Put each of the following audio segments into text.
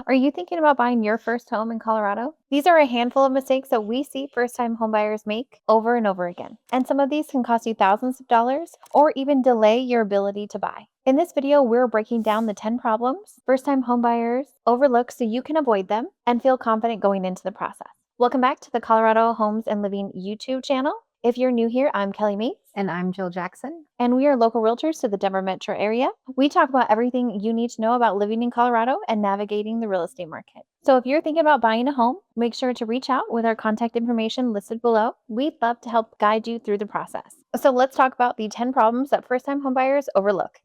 Are you thinking about buying your first home in Colorado? These are a handful of mistakes that we see first-time homebuyers make over and over again. And some of these can cost you thousands of dollars or even delay your ability to buy. In this video, we're breaking down the 10 problems first-time homebuyers overlook so you can avoid them and feel confident going into the process. Welcome back to the Colorado Homes and Living YouTube channel. If you're new here, I'm Kelly Mates. And I'm Jill Jackson. And we are local realtors to the Denver metro area. We talk about everything you need to know about living in Colorado and navigating the real estate market. So if you're thinking about buying a home, make sure to reach out with our contact information listed below. We'd love to help guide you through the process. So let's talk about the 10 problems that first-time homebuyers overlook.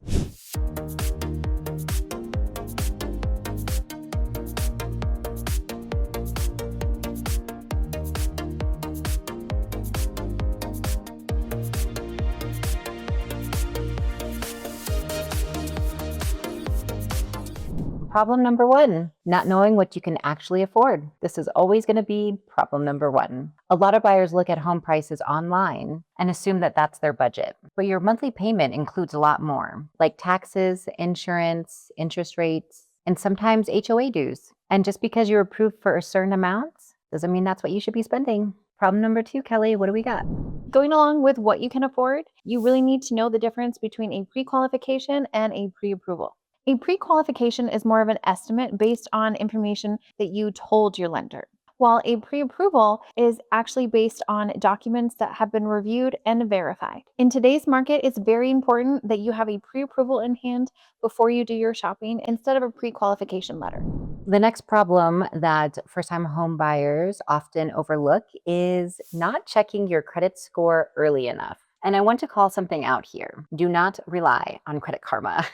Problem number one, not knowing what you can actually afford. This is always going to be problem number one. A lot of buyers look at home prices online and assume that that's their budget. But your monthly payment includes a lot more, like taxes, insurance, interest rates, and sometimes HOA dues. And just because you're approved for a certain amount doesn't mean that's what you should be spending. Problem number two, Kelly, what do we got? Going along with what you can afford, you really need to know the difference between a pre-qualification and a pre-approval. A pre-qualification is more of an estimate based on information that you told your lender, while a pre-approval is actually based on documents that have been reviewed and verified. In today's market, it's very important that you have a pre-approval in hand before you do your shopping instead of a pre-qualification letter. The next problem that first-time home buyers often overlook is not checking your credit score early enough. And I want to call something out here. Do not rely on Credit Karma.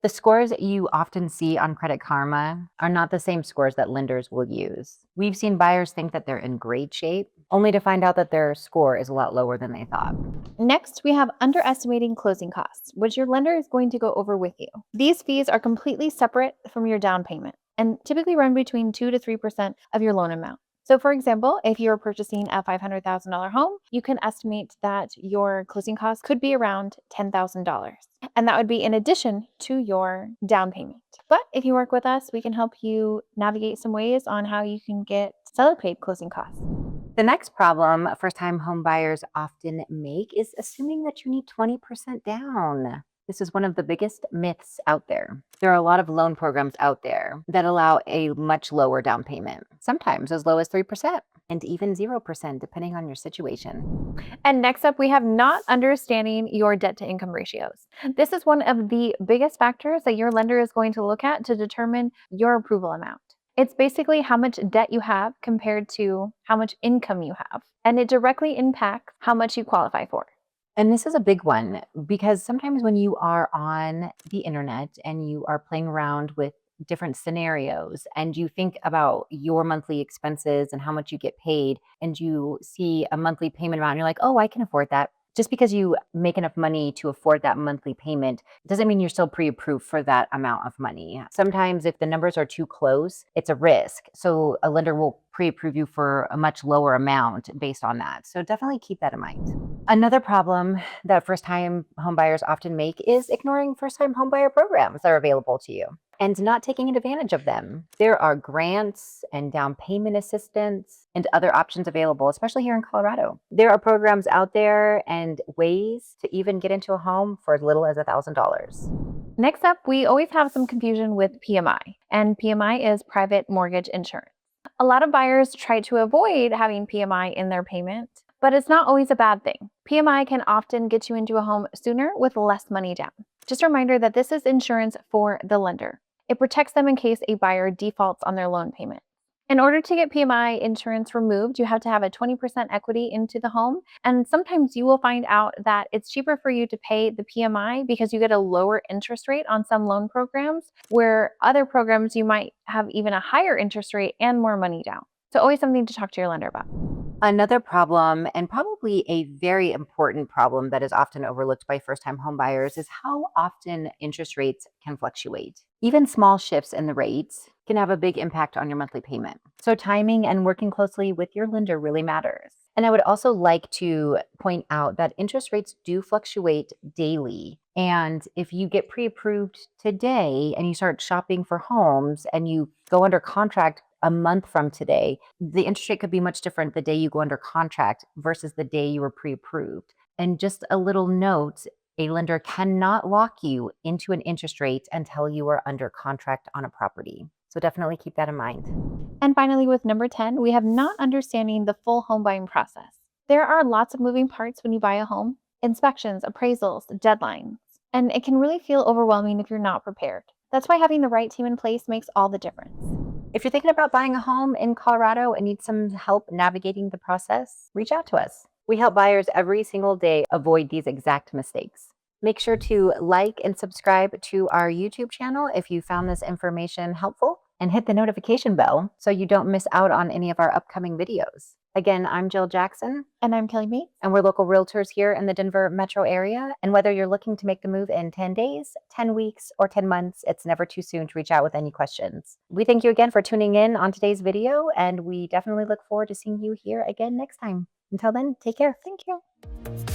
The scores you often see on Credit Karma are not the same scores that lenders will use. We've seen buyers think that they're in great shape, only to find out that their score is a lot lower than they thought. Next, we have underestimating closing costs, which your lender is going to go over with you. These fees are completely separate from your down payment and typically run between 2 to 3% of your loan amount. So for example, if you're purchasing a $500,000 home, you can estimate that your closing costs could be around $10,000. And that would be in addition to your down payment. But if you work with us, we can help you navigate some ways on how you can get seller paid closing costs. The next problem first-time home buyers often make is assuming that you need 20% down. This is one of the biggest myths out there. There are a lot of loan programs out there that allow a much lower down payment, sometimes as low as 3% and even 0% depending on your situation. And next up, we have not understanding your debt to income ratios. This is one of the biggest factors that your lender is going to look at to determine your approval amount. It's basically how much debt you have compared to how much income you have, and it directly impacts how much you qualify for. And this is a big one because sometimes when you are on the internet and you are playing around with different scenarios and you think about your monthly expenses and how much you get paid and you see a monthly payment amount and you're like, oh, I can afford that. Just because you make enough money to afford that monthly payment doesn't mean you're still pre-approved for that amount of money. Sometimes if the numbers are too close, it's a risk. So a lender will pre-approve you for a much lower amount based on that. So definitely keep that in mind. Another problem that first-time homebuyers often make is ignoring first-time homebuyer programs that are available to you and not taking advantage of them. There are grants and down payment assistance and other options available, especially here in Colorado. There are programs out there and ways to even get into a home for as little as $1,000. Next up, we always have some confusion with PMI, and PMI is private mortgage insurance. A lot of buyers try to avoid having PMI in their payment, but it's not always a bad thing. PMI can often get you into a home sooner with less money down. Just a reminder that this is insurance for the lender. It protects them in case a buyer defaults on their loan payment. In order to get PMI insurance removed, you have to have a 20% equity into the home. And sometimes you will find out that it's cheaper for you to pay the PMI because you get a lower interest rate on some loan programs, where other programs you might have even a higher interest rate and more money down. So always something to talk to your lender about. Another problem, and probably a very important problem that is often overlooked by first-time homebuyers, is how often interest rates can fluctuate. Even small shifts in the rates can have a big impact on your monthly payment. So timing and working closely with your lender really matters. And I would also like to point out that interest rates do fluctuate daily. And if you get pre-approved today and you start shopping for homes and you go under contract a month from today, the interest rate could be much different the day you go under contract versus the day you were pre-approved. And just a little note, a lender cannot lock you into an interest rate until you are under contract on a property. So definitely keep that in mind. And finally, with number 10, we have not understanding the full home buying process. There are lots of moving parts when you buy a home: inspections, appraisals, deadlines, and it can really feel overwhelming if you're not prepared. That's why having the right team in place makes all the difference. If you're thinking about buying a home in Colorado and need some help navigating the process, reach out to us. We help buyers every single day avoid these exact mistakes. Make sure to like and subscribe to our YouTube channel if you found this information helpful, and hit the notification bell so you don't miss out on any of our upcoming videos. Again, I'm Jill Jackson. And I'm Kelly Meeks. And we're local realtors here in the Denver metro area. And whether you're looking to make the move in 10 days, 10 weeks, or 10 months, it's never too soon to reach out with any questions. We thank you again for tuning in on today's video, and we definitely look forward to seeing you here again next time. Until then, take care. Thank you.